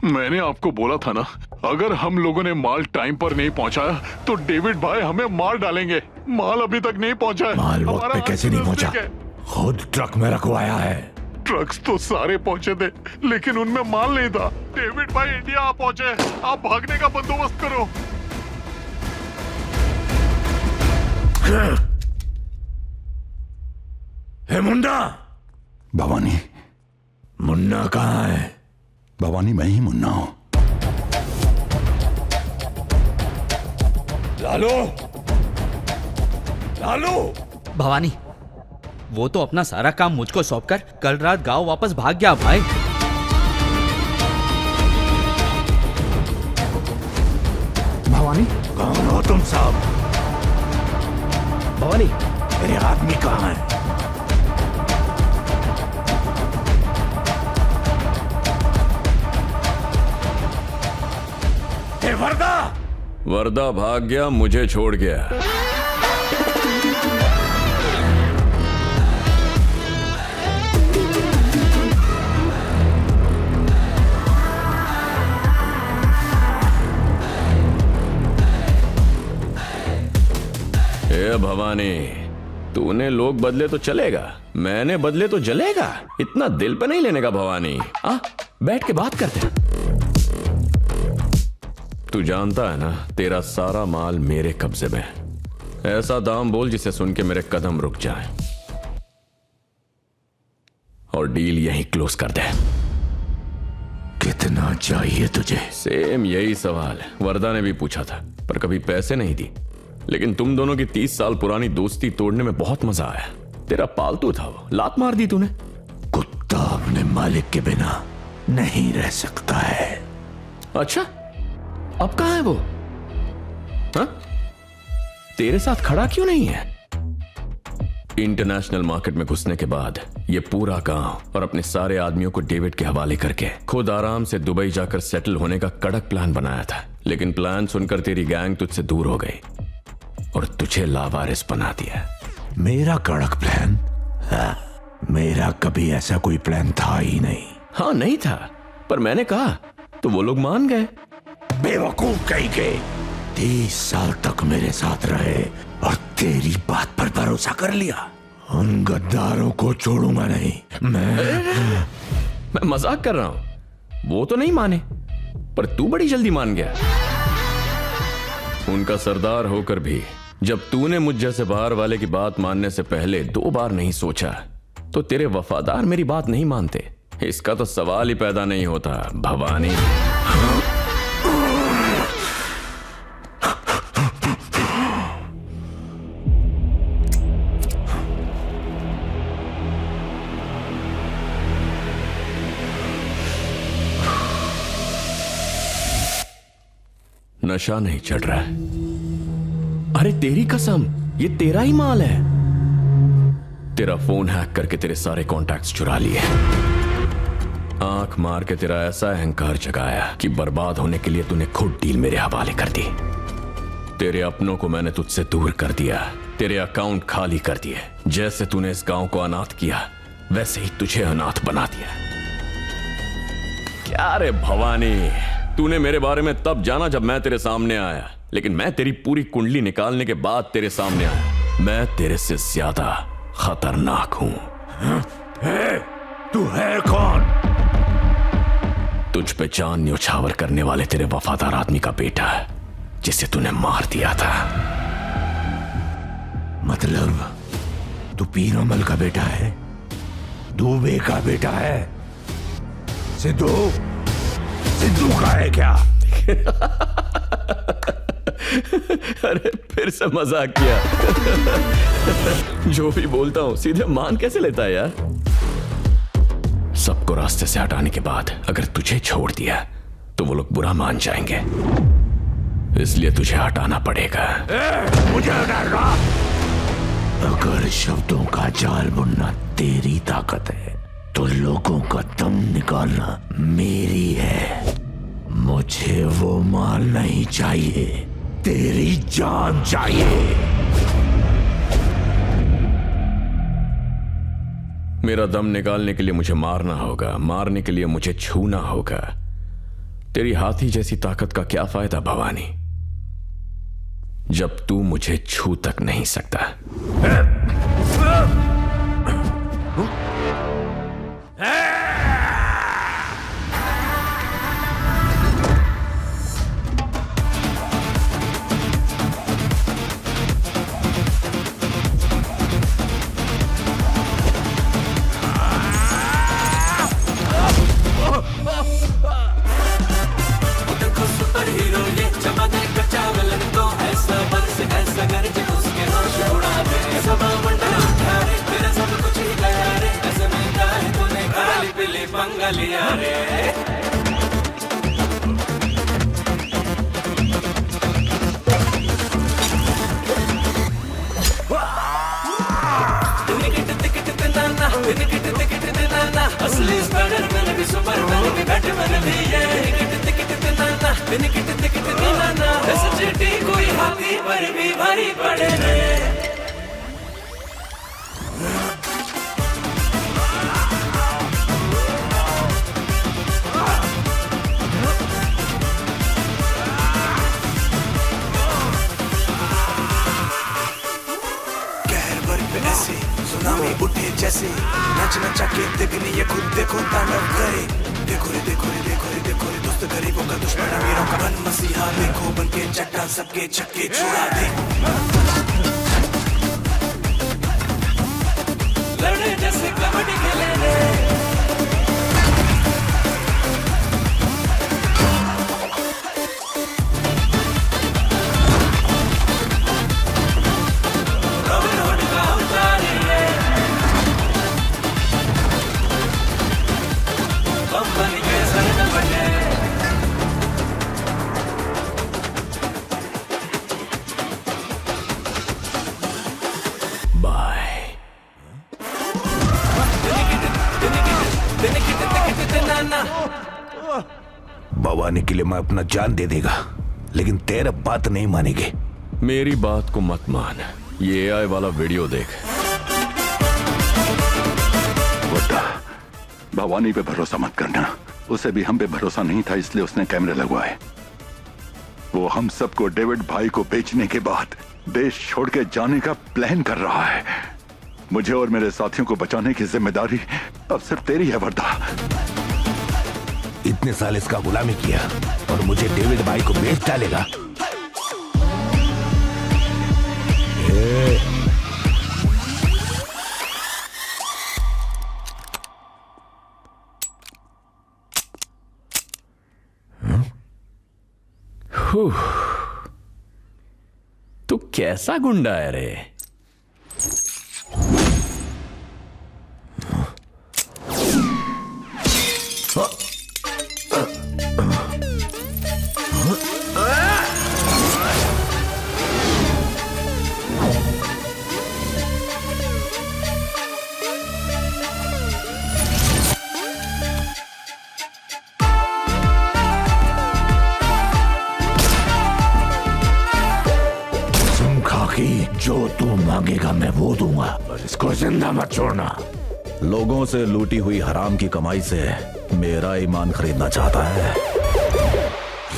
मैंने आपको बोला था ना, अगर हम लोगों ने माल टाइम पर नहीं पहुंचाया तो डेविड भाई हमें मार डालेंगे। माल अभी तक नहीं पहुंचा है। माल वक्त पे कैसे नहीं पहुंचा? खुद ट्रक में रखवाया है। ट्रक्स तो सारे पहुंचे थे, लेकिन उनमें माल नहीं था। डेविड भाई इंडिया आ पहुंचे, आप भागने का बंदोबस्त करो। हे मुन्ना! भवानी। मुन्ना कहाँ है? भवानी मैं ही मुन्ना हूं। लालू! लालू! भवानी, वो तो अपना सारा काम मुझको सौंपकर कल रात गांव वापस भाग गया भाई। भवानी, कौन हो तुम सब? भवानी, मेरे आदमी कहाँ है? हे वरदा! वरदा भाग गया, मुझे छोड़ गया। ए भवानी, तूने लोग बदले तो चलेगा, मैंने बदले तो जलेगा। इतना दिल पे नहीं लेने का भवानी। बैठ के बात करते हैं। तू जानता है ना, तेरा सारा माल मेरे कब्जे में है। ऐसा दाम बोल जिसे सुन के मेरे कदम रुक जाएं, और डील यहीं क्लोज कर दे। कितना चाहिए तुझे? सेम यही सवाल वरदा ने भी पूछा था, पर कभी पैसे नहीं दी। लेकिन तुम दोनों की 30 साल पुरानी दोस्ती तोड़ने में बहुत मजा आया। तेरा पालतू था वो, लात मार दी तूने। कुत्ता अपने मालिक के बिना नहीं रह सकता है। अच्छा, अब कहां है वो? हा? तेरे साथ खड़ा क्यों नहीं है? इंटरनेशनल मार्केट में घुसने के बाद ये पूरा गांव और अपने सारे आदमियों को डेविड के हवाले करके खुद आराम से दुबई जाकर सेटल होने का कड़क प्लान बनाया था। लेकिन प्लान सुनकर तेरी गैंग तुझसे दूर हो गई और तुझे लावारिस बना दिया। मेरा कड़क प्लान? हाँ, मेरा कभी ऐसा कोई प्लान था ही नहीं। हाँ, नहीं था, पर मैंने कहा तो वो लोग मान गए। बेवकूफ कहीं के। 30 साल तक मेरे साथ रहे और तेरी बात पर भरोसा कर लिया। उन गद्दारों को छोड़ूंगा नहीं मैं मजाक कर रहा हूं। वो तो नहीं माने, पर तू बड़ी जल्दी मान गया। उनका सरदार होकर भी जब तूने मुझ जैसे बाहर वाले की बात मानने से पहले 2 बार नहीं सोचा, तो तेरे वफादार मेरी बात नहीं मानते। इसका तो सवाल ही पैदा नहीं होता भवानी। नशा नहीं चढ़ रहा है। अरे तेरी कसम, ये तेरा ही माल है। तेरा फोन हैक करके तेरे सारे कॉन्टैक्ट्स चुरा लिए। आंख मार के तेरा ऐसा अहंकार जगाया कि बर्बाद होने के लिए तूने खुद डील मेरे हवाले कर दी। तेरे अपनों को मैंने तुझसे दूर कर दिया, तेरे अकाउंट खाली कर दिए। जैसे तूने इस गांव को अनाथ किया, वैसे ही तुझे अनाथ बना दिया। क्या रे भवानी, तूने मेरे बारे में तब जाना जब मैं तेरे सामने आया, लेकिन मैं तेरी पूरी कुंडली निकालने के बाद तेरे सामने आया। मैं तेरे से ज्यादा खतरनाक हूं। तू है कौन? तुझ पे जान न्योछावर करने वाले तेरे वफादार आदमी का बेटा है, जिसे तूने मार दिया था। मतलब तू पीरामल का बेटा है? दुबे का बेटा है? सिद्धू का है क्या? अरे फिर से मजाक किया। जो भी बोलता हूं सीधे मान कैसे लेता है यार? सबको रास्ते से हटाने के बाद अगर तुझे छोड़ दिया तो वो लोग बुरा मान जाएंगे, इसलिए तुझे हटाना पड़ेगा। मुझे हटाना? अगर शब्दों का जाल बुनना तेरी ताकत है तो लोगों का दम निकालना मेरी है। मुझे वो माल नहीं चाहिए, तेरी जान चाहिए। मेरा दम निकालने के लिए मुझे मारना होगा, मारने के लिए मुझे छूना होगा। तेरी हाथी जैसी ताकत का क्या फायदा भवानी, जब तू मुझे छू तक नहीं सकता। कोई हाथी पर भी भारी पड़े रे। सुनामी उठे जैसे नच नचा के दिखनी ये खुद देखो तांडव करे। देखो रे देखो रे देखो रे देखो रे दोस्त गरीबों का दुश्मन अमीरों का बन मसीहा देखो बन के चट्टान सबके छक्के छुड़ा दे। लड़े जैसे कबड्डी खेले रे। भवानी के लिए मैं अपना जान दे देगा, लेकिन तेरा बात नहीं मानेगी। मेरी बात को मत मान, ये AI वाला वीडियो देख। वड्डा, भवानी पे भरोसा मत करना। उसे भी हम पे भरोसा नहीं था, इसलिए उसने कैमरे लगवाए। वो हम सबको डेविड भाई को बेचने के बाद देश छोड़ के जाने का प्लान कर रहा है। मुझे और मेरे साथियों को बचाने की जिम्मेदारी अब सिर्फ तेरी है वड्डा। इतने साल इसका गुलामी किया और मुझे डेविड भाई को बेच डालेगा। तू कैसा गुंडा है रे? जो तू मांगेगा मैं वो दूंगा, बस इसको जिंदा मत छोड़ना। लोगों से लूटी हुई हराम की कमाई से मेरा ईमान खरीदना चाहता है।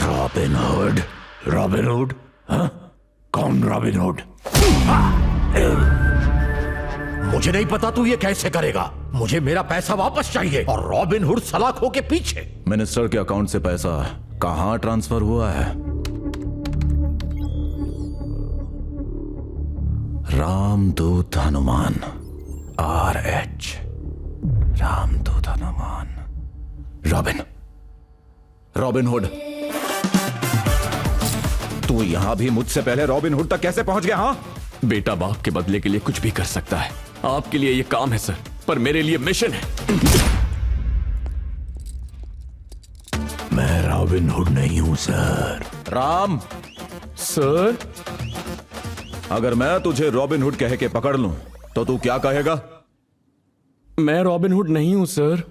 Robin hood? Robin hood? हाँ? कौन रॉबिन हुड? मुझे नहीं पता तू ये कैसे करेगा। मुझे मेरा पैसा वापस चाहिए और रॉबिन हुड सलाखों के पीछे। मिनिस्टर के अकाउंट से पैसा कहां ट्रांसफर हुआ है? Ramdoot Hanuman, RH, Ramdoot Hanuman. Robin Hood, तू यहां भी मुझसे पहले रॉबिन हुड तक कैसे पहुंच गया? हाँ, बेटा बाप के बदले के लिए कुछ भी कर सकता है। आपके लिए ये काम है सर, पर मेरे लिए मिशन है। मैं रॉबिन हुड नहीं हूं सर। राम सर, अगर मैं तुझे रॉबिन हुड कह के पकड़ लूं तो तू क्या कहेगा? मैं रॉबिन हुड नहीं हूं सर।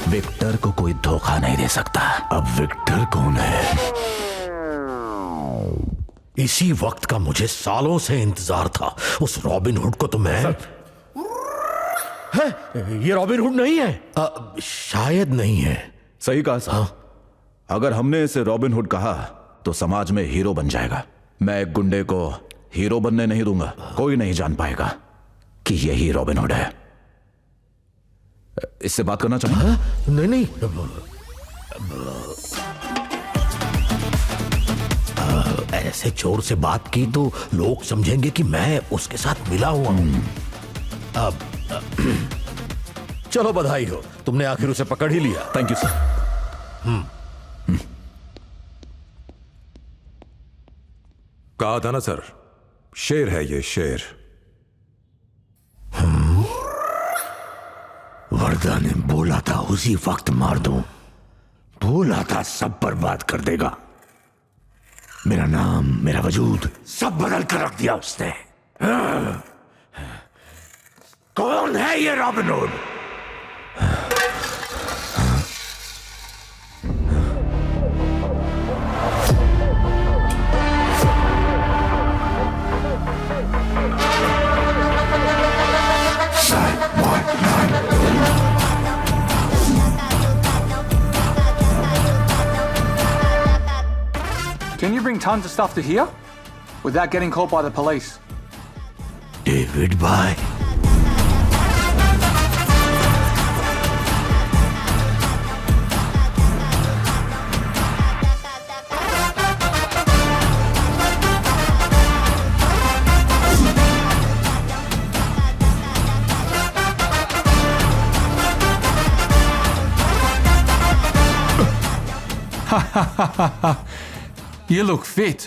विक्टर को कोई धोखा नहीं दे सकता। अब विक्टर कौन है? इसी वक्त का मुझे सालों से इंतजार था। उस रॉबिन हुड को तो मैं है? ये रॉबिन हुड नहीं है। शायद नहीं है। सही कहा साहब। अगर हमने इसे रॉबिन हुड कहा तो समाज में हीरो बन जाएगा। मैं एक गुंडे को हीरो बनने नहीं दूंगा। कोई नहीं जान पाएगा कि यही रॉबिन हुड है। इससे बात करना चाहेंगे? नहीं नहीं, ऐसे चोर से बात की तो लोग समझेंगे कि मैं उसके साथ मिला हुआ हूं। अब चलो बधाई हो, तुमने आखिर उसे पकड़ ही लिया। Thank you sir. कहा था ना सर, शेर है ये, शेर। वर्दा ने बोला था उसी वक्त मार दूं। बोला था सब बर्बाद कर देगा। मेरा नाम, मेरा वजूद सब बदल कर रख दिया उसने। कौन है ये robin hood? Can you bring tons of stuff to here without getting caught by the police? David भाई, You look fit,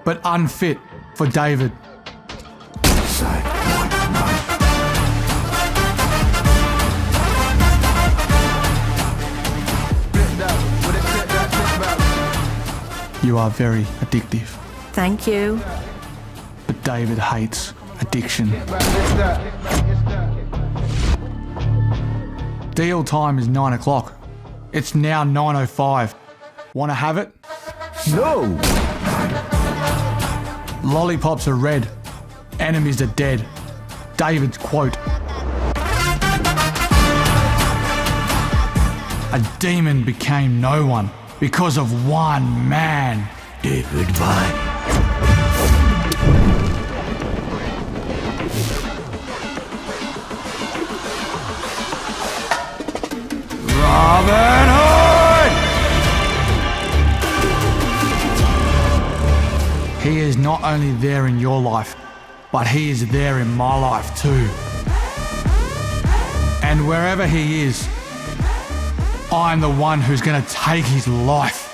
but unfit for David. You are very addictive, Thank you. but David hates addiction. Deal time is 9 o'clock. It's now 9:05. Want to have it? no! Lollipops are red. Enemies are dead. David's quote. A demon became no one because of one man. David भाई, Robin Hood! He is not only there in your life, but he is there in my life too. And wherever he is, I'm the one who's going to take his life.